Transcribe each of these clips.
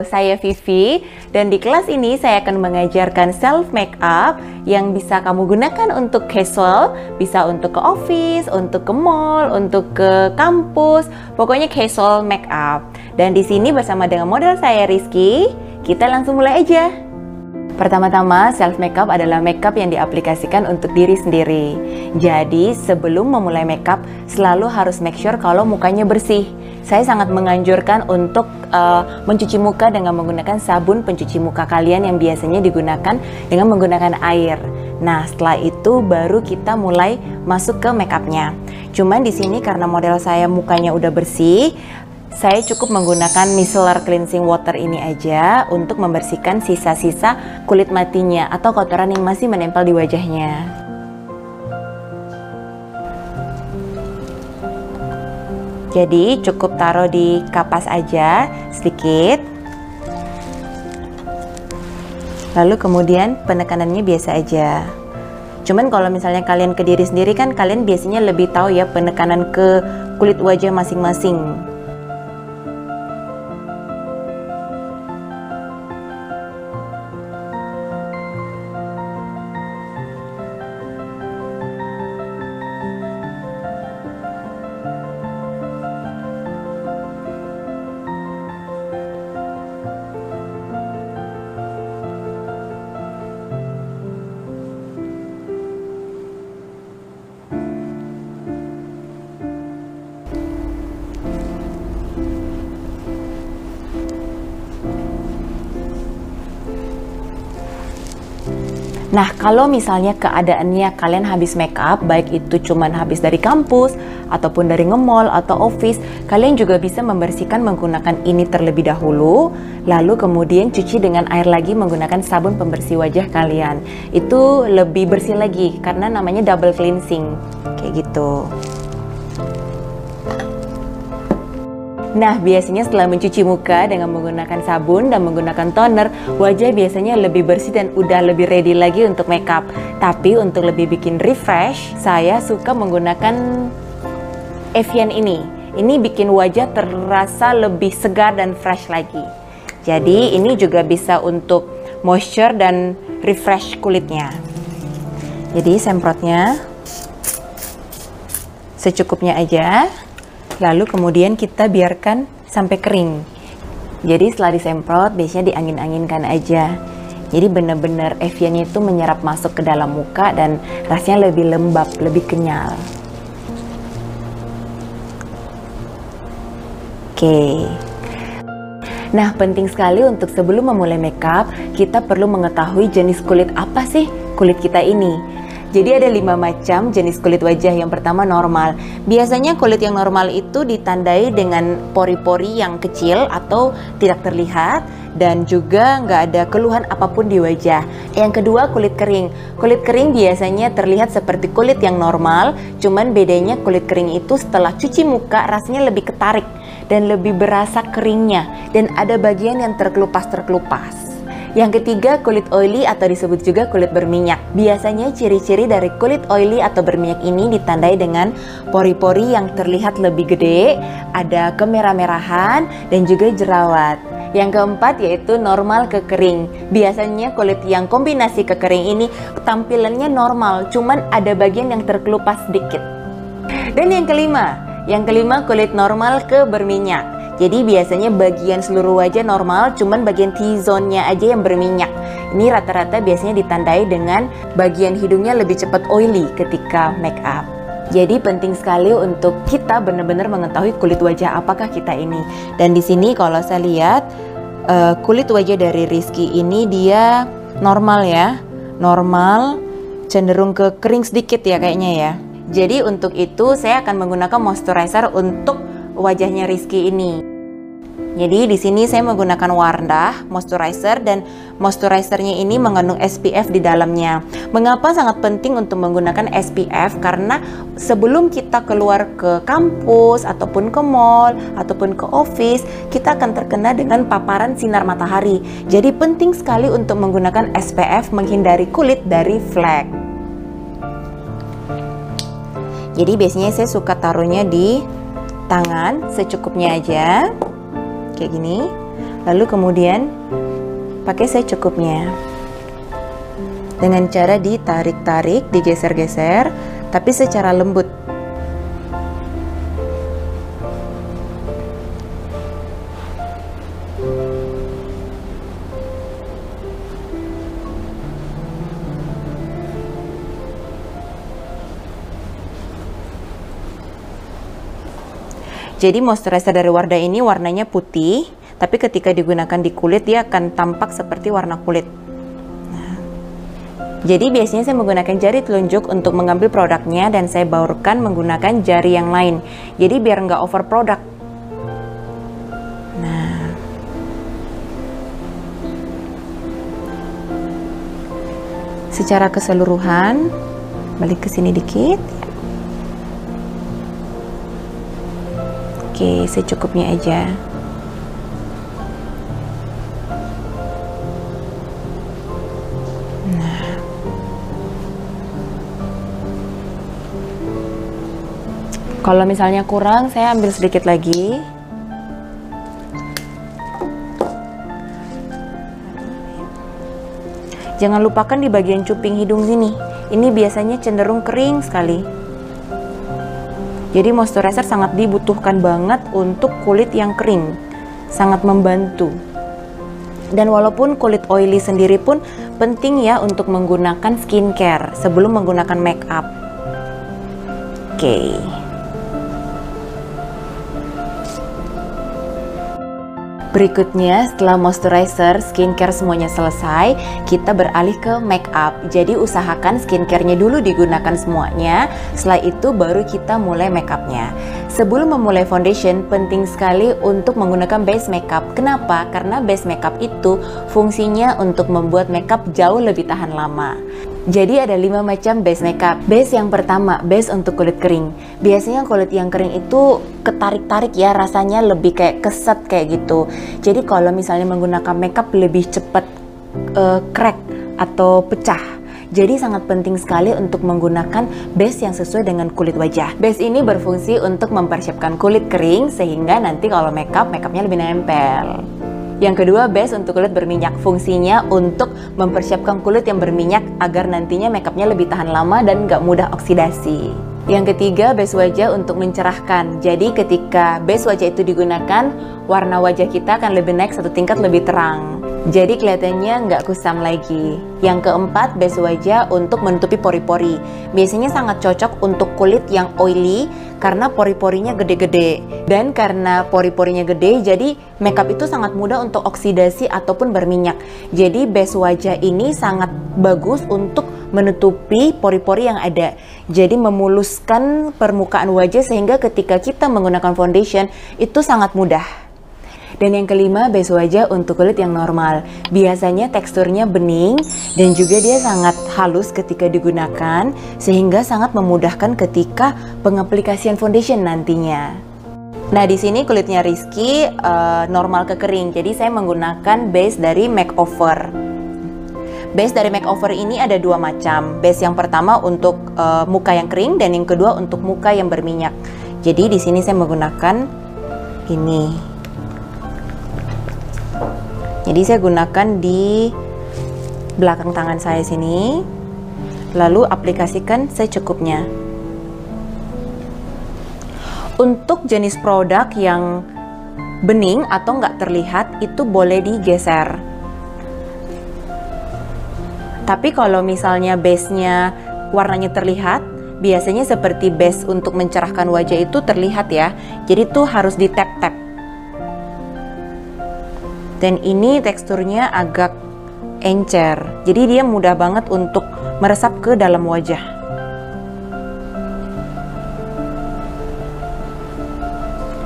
Saya Vivi, dan di kelas ini saya akan mengajarkan self makeup yang bisa kamu gunakan untuk casual, bisa untuk ke office, untuk ke mall, untuk ke kampus, pokoknya casual makeup. Dan di sini bersama dengan model saya Rizky, kita langsung mulai aja. Pertama-tama, self makeup adalah makeup yang diaplikasikan untuk diri sendiri. Jadi, sebelum memulai makeup, selalu harus make sure kalau mukanya bersih. Saya sangat menganjurkan untuk mencuci muka dengan menggunakan sabun pencuci muka kalian yang biasanya digunakan dengan menggunakan air. Nah, setelah itu baru kita mulai masuk ke makeupnya. Cuman di sini karena model saya mukanya udah bersih, saya cukup menggunakan micellar cleansing water ini aja untuk membersihkan sisa-sisa kulit matinya atau kotoran yang masih menempel di wajahnya. Jadi cukup taruh di kapas aja sedikit. Lalu kemudian penekanannya biasa aja. Cuman kalau misalnya kalian ke diri sendiri kan kalian biasanya lebih tahu ya penekanan ke kulit wajah masing-masing. Nah, kalau misalnya keadaannya kalian habis make up, baik itu cuman habis dari kampus, ataupun dari nge-mall atau office, kalian juga bisa membersihkan menggunakan ini terlebih dahulu, lalu kemudian cuci dengan air lagi menggunakan sabun pembersih wajah kalian. Itu lebih bersih lagi, karena namanya double cleansing, kayak gitu. Nah, biasanya setelah mencuci muka dengan menggunakan sabun dan menggunakan toner, wajah biasanya lebih bersih dan udah lebih ready lagi untuk makeup. Tapi untuk lebih bikin refresh, saya suka menggunakan Evian ini. Ini bikin wajah terasa lebih segar dan fresh lagi. Jadi ini juga bisa untuk moisture dan refresh kulitnya. Jadi semprotnya secukupnya aja. Lalu kemudian kita biarkan sampai kering. Jadi setelah disemprot biasanya diangin-anginkan aja. Jadi benar-benar Evian itu menyerap masuk ke dalam muka dan rasanya lebih lembab, lebih kenyal. Oke. Nah, penting sekali untuk sebelum memulai makeup, kita perlu mengetahui jenis kulit apa sih kulit kita ini. Jadi ada 5 macam jenis kulit wajah. Yang pertama normal. Biasanya kulit yang normal itu ditandai dengan pori-pori yang kecil atau tidak terlihat dan juga nggak ada keluhan apapun di wajah. Yang kedua kulit kering. Kulit kering biasanya terlihat seperti kulit yang normal, cuman bedanya kulit kering itu setelah cuci muka rasanya lebih ketarik dan lebih berasa keringnya dan ada bagian yang terkelupas-terkelupas. Yang ketiga, kulit oily atau disebut juga kulit berminyak. Biasanya ciri-ciri dari kulit oily atau berminyak ini ditandai dengan pori-pori yang terlihat lebih gede, ada kemerah-merahan, dan juga jerawat. Yang keempat yaitu normal ke kering. Biasanya kulit yang kombinasi ke kering ini tampilannya normal, cuman ada bagian yang terkelupas sedikit. Dan yang kelima kulit normal ke berminyak. Jadi biasanya bagian seluruh wajah normal, cuman bagian T-zone-nya aja yang berminyak. Ini rata-rata biasanya ditandai dengan bagian hidungnya lebih cepat oily ketika make up. Jadi penting sekali untuk kita benar-benar mengetahui kulit wajah apakah kita ini. Dan di sini kalau saya lihat kulit wajah dari Rizky ini dia normal ya, normal, cenderung ke kering sedikit ya kayaknya ya. Jadi untuk itu saya akan menggunakan moisturizer untuk wajahnya Rizky ini. Jadi di sini saya menggunakan Wardah moisturizer dan moisturizernya ini mengandung SPF di dalamnya. Mengapa sangat penting untuk menggunakan SPF? Karena sebelum kita keluar ke kampus ataupun ke mall ataupun ke office, kita akan terkena dengan paparan sinar matahari. Jadi penting sekali untuk menggunakan SPF menghindari kulit dari flek. Jadi biasanya saya suka taruhnya di tangan secukupnya aja kayak gini, Lalu kemudian pakai secukupnya. Dengan cara ditarik-tarik, digeser-geser, tapi secara lembut. Jadi moisturizer dari Wardah ini warnanya putih, tapi ketika digunakan di kulit dia akan tampak seperti warna kulit. Nah, jadi biasanya saya menggunakan jari telunjuk untuk mengambil produknya dan saya baurkan menggunakan jari yang lain. Jadi biar nggak over produk. Nah, secara keseluruhan balik ke sini dikit. Oke, secukupnya aja. Nah, kalau misalnya kurang, saya ambil sedikit lagi. Jangan lupakan di bagian cuping hidung sini. Ini biasanya cenderung kering sekali. Jadi moisturizer sangat dibutuhkan banget untuk kulit yang kering, sangat membantu. Dan walaupun kulit oily sendiri pun penting ya untuk menggunakan skincare sebelum menggunakan make up. Oke. Berikutnya, setelah moisturizer, skincare semuanya selesai, kita beralih ke make up. Jadi usahakan skincare-nya dulu digunakan semuanya, setelah itu baru kita mulai make up-nya. Sebelum memulai foundation, penting sekali untuk menggunakan base makeup. Kenapa? Karena base makeup itu fungsinya untuk membuat makeup jauh lebih tahan lama. Jadi ada 5 macam base makeup. Base yang pertama, base untuk kulit kering. Biasanya kulit yang kering itu ketarik-tarik ya, rasanya lebih kayak keset kayak gitu. Jadi kalau misalnya menggunakan makeup lebih cepat crack atau pecah. Jadi sangat penting sekali untuk menggunakan base yang sesuai dengan kulit wajah. Base ini berfungsi untuk mempersiapkan kulit kering sehingga nanti kalau makeupnya lebih nempel. Yang kedua, base untuk kulit berminyak. Fungsinya untuk mempersiapkan kulit yang berminyak agar nantinya makeupnya lebih tahan lama dan nggak mudah oksidasi. Yang ketiga, base wajah untuk mencerahkan. Jadi ketika base wajah itu digunakan, warna wajah kita akan lebih naik satu tingkat lebih terang. Jadi kelihatannya nggak kusam lagi. Yang keempat, base wajah untuk menutupi pori-pori. Biasanya sangat cocok untuk kulit yang oily karena pori-porinya gede-gede. Dan karena pori-porinya gede, jadi makeup itu sangat mudah untuk oksidasi ataupun berminyak. Jadi base wajah ini sangat bagus untuk menutupi pori-pori yang ada. Jadi memuluskan permukaan wajah sehingga ketika kita menggunakan foundation itu sangat mudah. Dan yang kelima, base wajah untuk kulit yang normal. Biasanya teksturnya bening dan juga dia sangat halus ketika digunakan sehingga sangat memudahkan ketika pengaplikasian foundation nantinya. Nah, di sini kulitnya Rizky normal ke kering. Jadi saya menggunakan base dari Makeover. Base dari Makeover ini ada 2 macam. Base yang pertama untuk muka yang kering dan yang kedua untuk muka yang berminyak. Jadi di sini saya menggunakan ini. Jadi saya gunakan di belakang tangan saya sini, lalu aplikasikan secukupnya. Untuk jenis produk yang bening atau nggak terlihat itu boleh digeser. Tapi kalau misalnya base-nya warnanya terlihat, biasanya seperti base untuk mencerahkan wajah itu terlihat ya. Jadi tuh harus di tap-tap. Dan ini teksturnya agak encer, jadi dia mudah banget untuk meresap ke dalam wajah.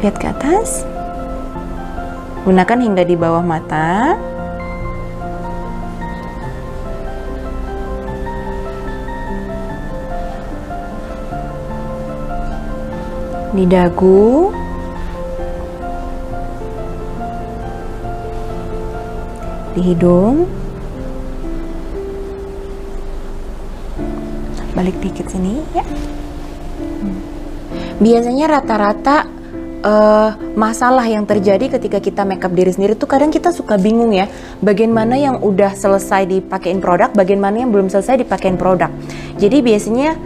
Lihat ke atas, gunakan hingga di bawah mata. Di dagu, di hidung, balik dikit sini ya. Biasanya rata-rata masalah yang terjadi ketika kita makeup diri sendiri tuh kadang kita suka bingung ya, bagian mana yang udah selesai dipakein produk, bagian mana yang belum selesai dipakein produk. Jadi biasanya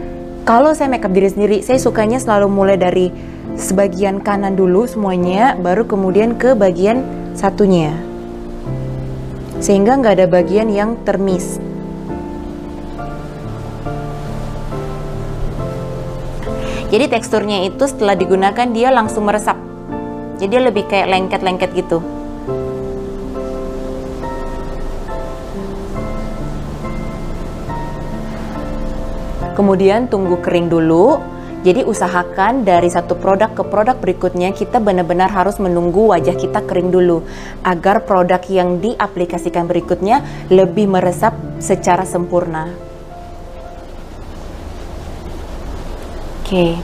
kalau saya makeup diri sendiri, saya sukanya selalu mulai dari sebagian kanan dulu semuanya, baru kemudian ke bagian satunya, sehingga nggak ada bagian yang termiss. Jadi teksturnya itu setelah digunakan dia langsung meresap. Jadi lebih kayak lengket-lengket gitu. Kemudian tunggu kering dulu. Jadi usahakan dari satu produk ke produk berikutnya kita benar-benar harus menunggu wajah kita kering dulu agar produk yang diaplikasikan berikutnya lebih meresap secara sempurna. Oke.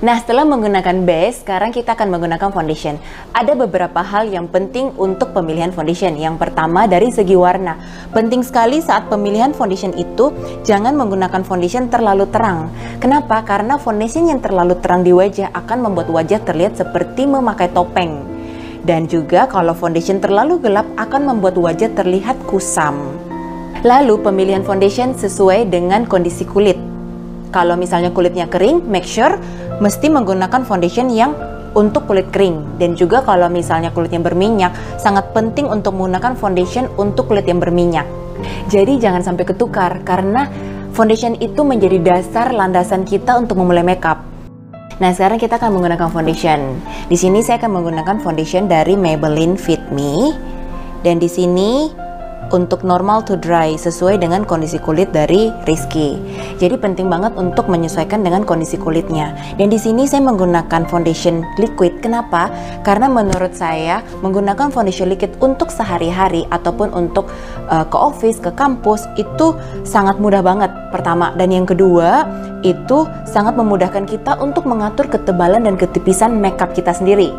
Nah, setelah menggunakan base, sekarang kita akan menggunakan foundation. Ada beberapa hal yang penting untuk pemilihan foundation. Yang pertama dari segi warna. Penting sekali saat pemilihan foundation itu, jangan menggunakan foundation terlalu terang. Kenapa? Karena foundation yang terlalu terang di wajah akan membuat wajah terlihat seperti memakai topeng. Dan juga kalau foundation terlalu gelap akan membuat wajah terlihat kusam. Lalu pemilihan foundation sesuai dengan kondisi kulit. Kalau misalnya kulitnya kering, make sure mesti menggunakan foundation yang untuk kulit kering. Dan juga kalau misalnya kulitnya berminyak, sangat penting untuk menggunakan foundation untuk kulit yang berminyak. Jadi jangan sampai ketukar, karena foundation itu menjadi dasar landasan kita untuk memulai makeup. Nah, sekarang kita akan menggunakan foundation. Di sini saya akan menggunakan foundation dari Maybelline Fit Me. Dan di sini untuk normal to dry sesuai dengan kondisi kulit dari Rizky. Jadi penting banget untuk menyesuaikan dengan kondisi kulitnya. Dan di sini saya menggunakan foundation liquid. Kenapa? Karena menurut saya menggunakan foundation liquid untuk sehari-hari ataupun untuk ke office, ke kampus itu sangat mudah banget. Pertama, dan yang kedua itu sangat memudahkan kita untuk mengatur ketebalan dan ketipisan makeup kita sendiri.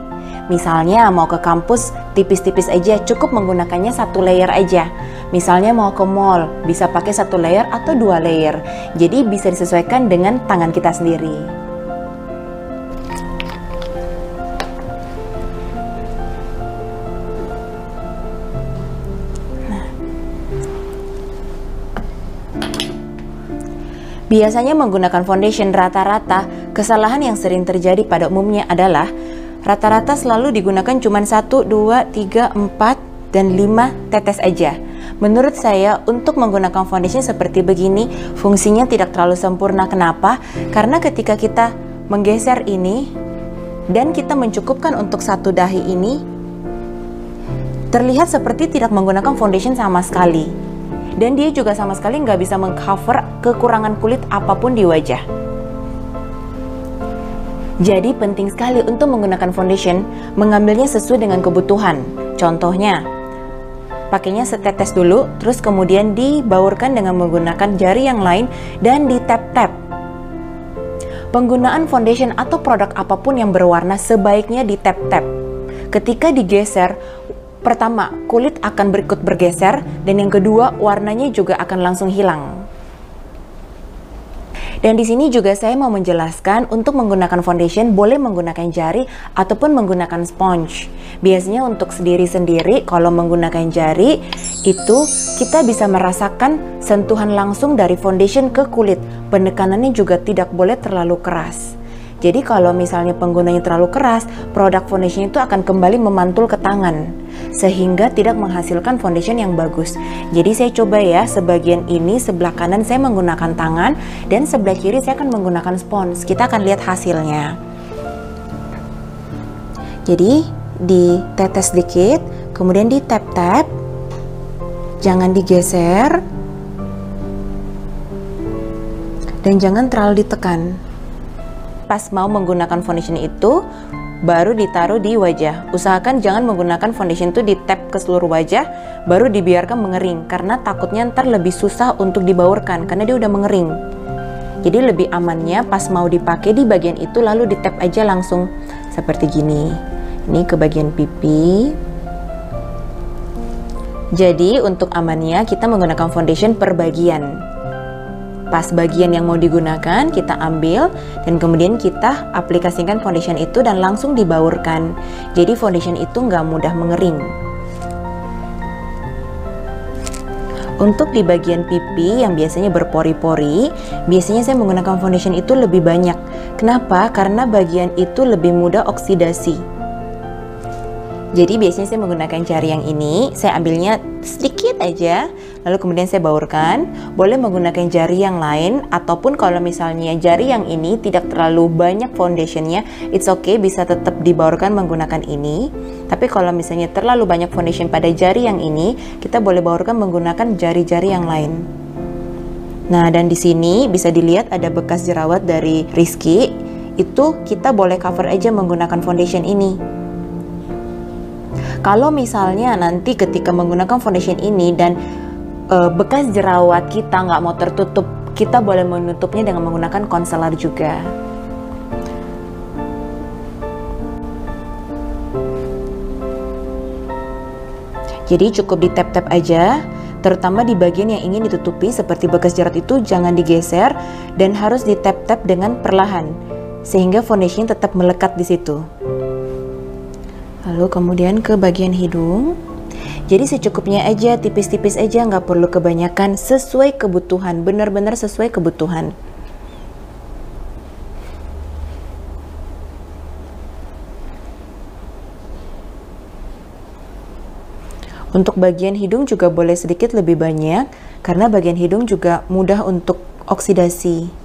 Misalnya mau ke kampus tipis-tipis aja, cukup menggunakannya satu layer aja. Misalnya mau ke mall, bisa pakai satu layer atau dua layer. Jadi bisa disesuaikan dengan tangan kita sendiri. Nah. Biasanya menggunakan foundation rata-rata, kesalahan yang sering terjadi pada umumnya adalah rata-rata selalu digunakan cuma 1, 2, 3, 4, dan 5 tetes aja. Menurut saya, untuk menggunakan foundation seperti begini, fungsinya tidak terlalu sempurna. Kenapa? Karena ketika kita menggeser ini, dan kita mencukupkan untuk satu dahi ini, terlihat seperti tidak menggunakan foundation sama sekali. Dan dia juga sama sekali nggak bisa mengcover kekurangan kulit apapun di wajah. Jadi penting sekali untuk menggunakan foundation, mengambilnya sesuai dengan kebutuhan. Contohnya, pakainya setetes dulu, terus kemudian dibaurkan dengan menggunakan jari yang lain dan di-tap-tap. Penggunaan foundation atau produk apapun yang berwarna sebaiknya di-tap-tap. Ketika digeser, pertama, kulit akan berikut bergeser, dan yang kedua, warnanya juga akan langsung hilang. Dan di sini juga saya mau menjelaskan untuk menggunakan foundation boleh menggunakan jari ataupun menggunakan sponge. Biasanya untuk sendiri-sendiri kalau menggunakan jari itu kita bisa merasakan sentuhan langsung dari foundation ke kulit. Penekanannya juga tidak boleh terlalu keras. Jadi kalau misalnya penggunanya terlalu keras, produk foundation itu akan kembali memantul ke tangan, sehingga tidak menghasilkan foundation yang bagus. Jadi saya coba ya, sebagian ini sebelah kanan saya menggunakan tangan, dan sebelah kiri saya akan menggunakan spons. Kita akan lihat hasilnya. Jadi ditetes sedikit, kemudian di tap-tap, jangan digeser, dan jangan terlalu ditekan. Pas mau menggunakan foundation itu baru ditaruh di wajah. Usahakan jangan menggunakan foundation itu di tap ke seluruh wajah baru dibiarkan mengering, karena takutnya ntar lebih susah untuk dibaurkan karena dia udah mengering. Jadi lebih amannya pas mau dipakai di bagian itu lalu di tap aja langsung seperti gini. Ini ke bagian pipi. Jadi untuk amannya kita menggunakan foundation per bagian. pas bagian yang mau digunakan, kita ambil dan kemudian kita aplikasikan foundation itu dan langsung dibaurkan. Jadi foundation itu nggak mudah mengering. Untuk di bagian pipi yang biasanya berpori-pori, biasanya saya menggunakan foundation itu lebih banyak. Kenapa? Karena bagian itu lebih mudah oksidasi. Jadi biasanya saya menggunakan jari yang ini, saya ambilnya sedikit aja, lalu kemudian saya baurkan. Boleh menggunakan jari yang lain, ataupun kalau misalnya jari yang ini tidak terlalu banyak foundationnya, it's okay, bisa tetap dibaurkan menggunakan ini. Tapi kalau misalnya terlalu banyak foundation pada jari yang ini, kita boleh baurkan menggunakan jari-jari yang lain. Nah, dan di sini bisa dilihat ada bekas jerawat dari Rizky. Itu kita boleh cover aja menggunakan foundation ini. Kalau misalnya nanti ketika menggunakan foundation ini dan bekas jerawat kita nggak mau tertutup, kita boleh menutupnya dengan menggunakan concealer juga. Jadi cukup di tap-tap aja, terutama di bagian yang ingin ditutupi seperti bekas jerawat itu jangan digeser dan harus di tap-tap dengan perlahan sehingga foundation tetap melekat di situ. Lalu kemudian ke bagian hidung. Jadi secukupnya aja, tipis-tipis aja, nggak perlu kebanyakan, sesuai kebutuhan, benar-benar sesuai kebutuhan. Untuk bagian hidung juga boleh sedikit lebih banyak, karena bagian hidung juga mudah untuk oksidasi.